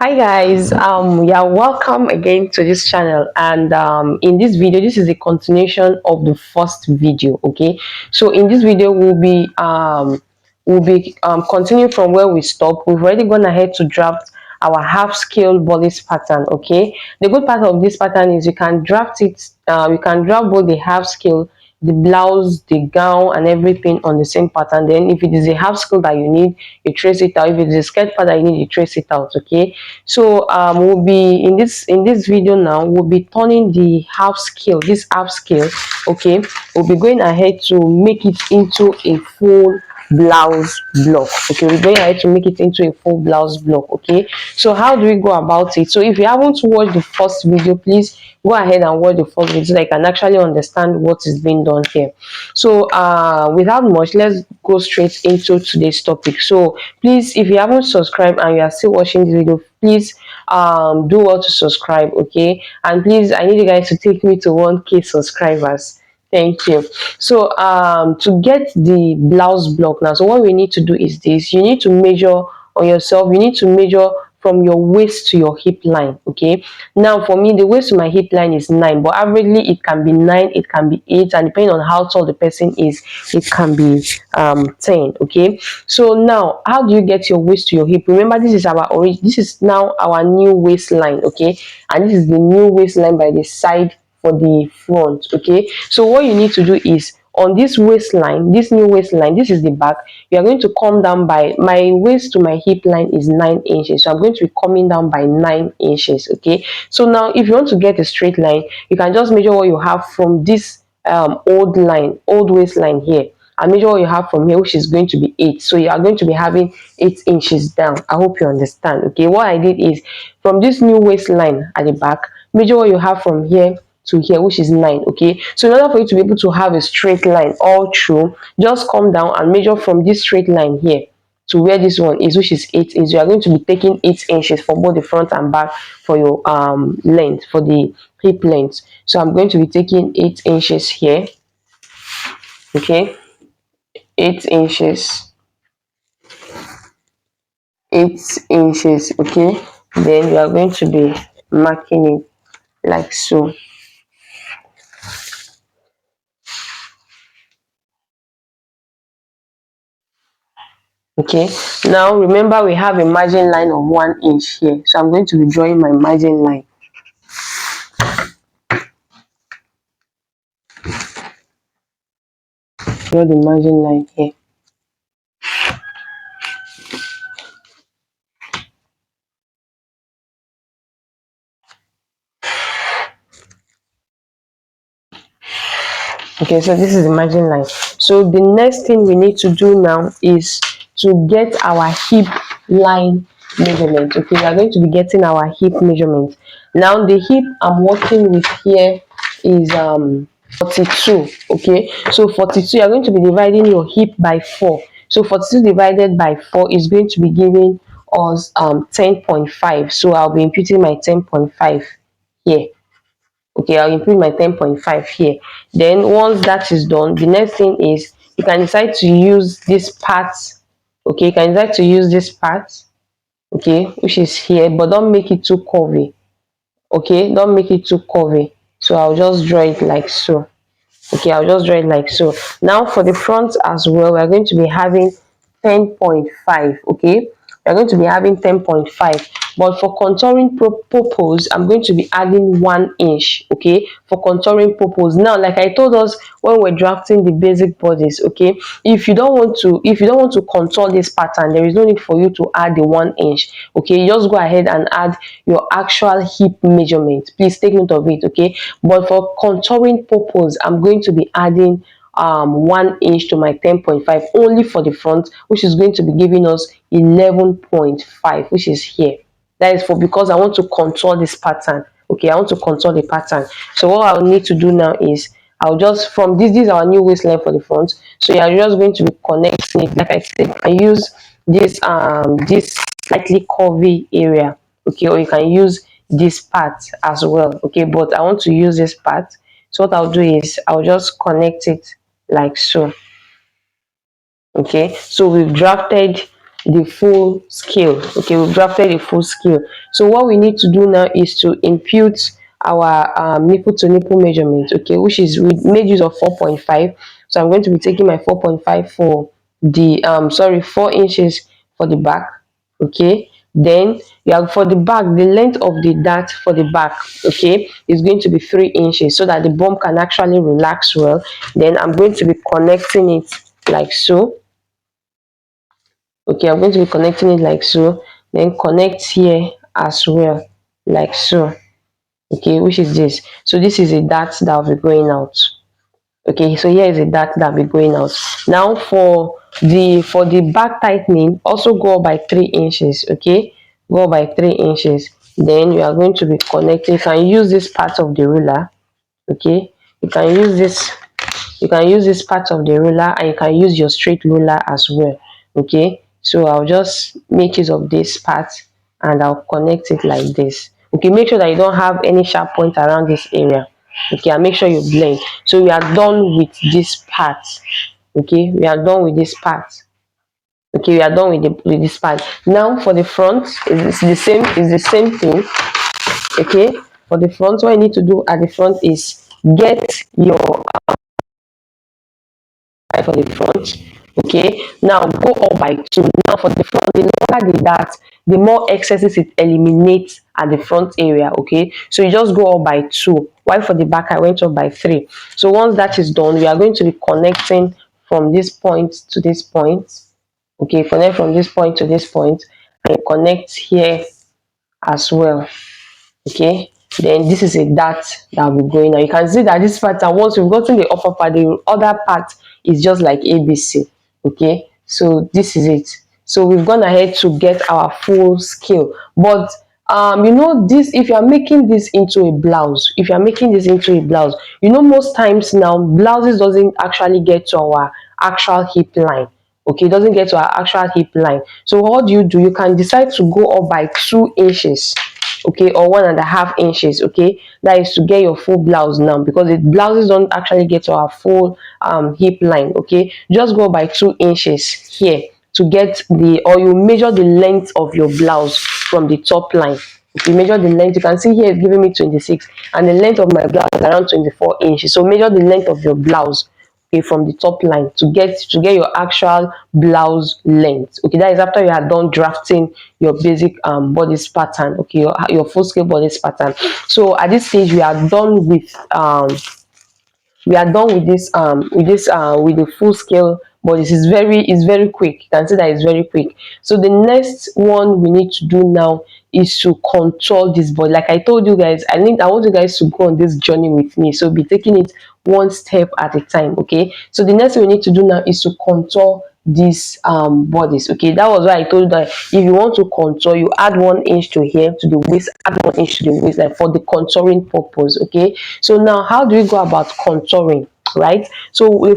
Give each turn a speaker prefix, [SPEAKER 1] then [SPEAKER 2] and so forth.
[SPEAKER 1] Hi guys, yeah, welcome again to this channel. And in this video, this is a continuation of the first video. Okay, so in this video we'll be continuing from where we stopped. We've already gone ahead to draft our half scale bodice pattern. Okay, the good part of this pattern is you can draft it, you can draft both the half scale, the blouse, the gown, and everything on the same pattern. Then if it is a half scale that you need, you trace it out. If it is a skirt part that you need, you trace it out. Okay, so we'll be in this video now, we'll be turning the half scale, this half scale. Okay, we'll be going ahead to make it into a full blouse block. Okay, we're going ahead to make it into a full blouse block. Okay, so how do we go about it? So if you haven't watched the first video, please go ahead and watch the first video so that you can actually understand what is being done here. So without much, let's go straight into today's topic. So please, if you haven't subscribed and you are still watching this video, please do well to subscribe. Okay, and please, I need you guys to take me to 1K subscribers. Thank you. So to get the blouse block now, so what we need to do is this: you need to measure on yourself. You need to measure from your waist to your hip line. Okay, now for me, the waist to my hip line is 9, but averagely it can be 9, it can be 8, and depending on how tall the person is, it can be 10. Okay, so now how do you get your waist to your hip? Remember, this is our this is now our new waistline. Okay, and this is the new waistline by the side for the front. Okay, so what you need to do is, on this waistline, this new waistline, this is the back, you are going to come down by, my waist to my hip line is 9 inches, so I'm going to be coming down by 9 inches. Okay, so now if you want to get a straight line, you can just measure what you have from this old waistline here, and measure what you have from here, which is going to be 8. So you are going to be having 8 inches down. I hope you understand. Okay, what I did is, from this new waistline at the back, measure what you have from here to here, which is 9. Okay, so in order for you to be able to have a straight line all through, just come down and measure from this straight line here to where this one is, which is 8 inches. You are going to be taking 8 inches for both the front and back for your length, for the hip length. So I'm going to be taking 8 inches here. Okay, 8 inches, 8 inches. Okay, then you are going to be marking it like so. Okay, now remember, we have a margin line of 1 inch here, so I'm going to be drawing my margin line. Draw the margin line here. Okay, so this is the margin line. So the next thing we need to do now is to get our hip line measurement. Okay, we are going to be getting our hip measurement. Now the hip I'm working with here is 42. Okay, so 42, you are going to be dividing your hip by 4. So 42 divided by 4 is going to be giving us 10.5. So I'll be imputing my 10.5 here. Okay, I'll input my 10.5 here. Then once that is done, the next thing is, you can decide to use this part. Okay, you can decide to use this part, okay, which is here, but don't make it too curvy. Okay, don't make it too curvy. So I'll just draw it like so. Okay, I'll just draw it like so. Now for the front as well, we're going to be having 10.5. Okay, we're going to be having 10.5, but for contouring purpose, I'm going to be adding 1 inch. Okay, for contouring purpose. Now, like I told us when we're drafting the basic bodies, okay, if you don't want to contour this pattern, there is no need for you to add the 1 inch. Okay, you just go ahead and add your actual hip measurement. Please take note of it. Okay, but for contouring purpose, I'm going to be adding 1 inch to my 10.5 only for the front, which is going to be giving us 11.5, which is here. That is for, because I want to contour this pattern. Okay, I want to contour the pattern. So what I'll need to do now is, I'll just, from this is our new waistline for the front, so you're just going to be connecting it. Like I said, I use this this slightly curvy area. Okay, or you can use this part as well. Okay, but I want to use this part, so what I'll do is, I'll just connect it like so. Okay, so we've drafted the full scale. Okay, we've drafted the full scale. So what we need to do now is to impute our nipple to nipple measurement, okay, which is, we made use of 4.5. So I'm going to be taking my 4.5 for the 4 inches for the back. Okay, then you have for the back, the length of the dart for the back, okay, is going to be 3 inches, so that the bump can actually relax well. Then I'm going to be connecting it like so. Okay, I'm going to be connecting it like so, then connect here as well, like so. Okay, which is this. So this is a dart that will be going out. Okay, so here is a dart that will be going out. Now for the back tightening, also go up by 3 inches. Okay, go up by 3 inches. Then you are going to be connecting. You can use this part of the ruler. Okay, you can use this, part of the ruler, and you can use your straight ruler as well. Okay, so I'll just make use of this part and I'll connect it like this. Okay, make sure that you don't have any sharp point around this area. Okay, and make sure you blend. So we are done with this part. Okay, we are done with this part. Okay, we are done with this part. Now for the front, it's the same thing. Okay, for the front, what you need to do at the front is get your for the front. Okay, now go up by 2. Now for the front, the longer the dart, the more excesses it eliminates at the front area. Okay, so you just go up by 2, while for the back I went up by 3. So once that is done, we are going to be connecting from this point to this point. Okay, connect from this point to this point, and connect here as well. Okay, then this is a dart that will be going now. You can see that this pattern, once we've gotten the upper part, the other part is just like ABC. Okay, so this is it. So we've gone ahead to get our full scale. But you know, this, if you are making this into a blouse, you know, most times now blouses doesn't actually get to our actual hip line. Okay, it doesn't get to our actual hip line. So what do? You can decide to go up by 2 inches, okay, or 1.5 inches. Okay, that is to get your full blouse now, because the blouses don't actually get to our full hip line. Okay, just go by 2 inches here to get the, or you measure the length of your blouse from the top line. If you measure the length, you can see here it's giving me 26, and the length of my blouse is around 24 inches. So measure the length of your blouse, okay, from the top line to get your actual blouse length. Okay, that is after you are done drafting your basic bodice pattern. Okay, your full scale bodice pattern. So at this stage we are done with this with the full scale, but this is very quick. You can see that it's very quick. So the next one we need to do now is to contour this body. Like I told you guys, I want you guys to go on this journey with me, so be taking it one step at a time. Okay, so the next thing we need to do now is to contour these bodies. Okay, that was why I told you that if you want to contour, you add 1 inch to here to the waist, add 1 inch to the waist, like for the contouring purpose. Okay, so now how do we go about contouring, right? So we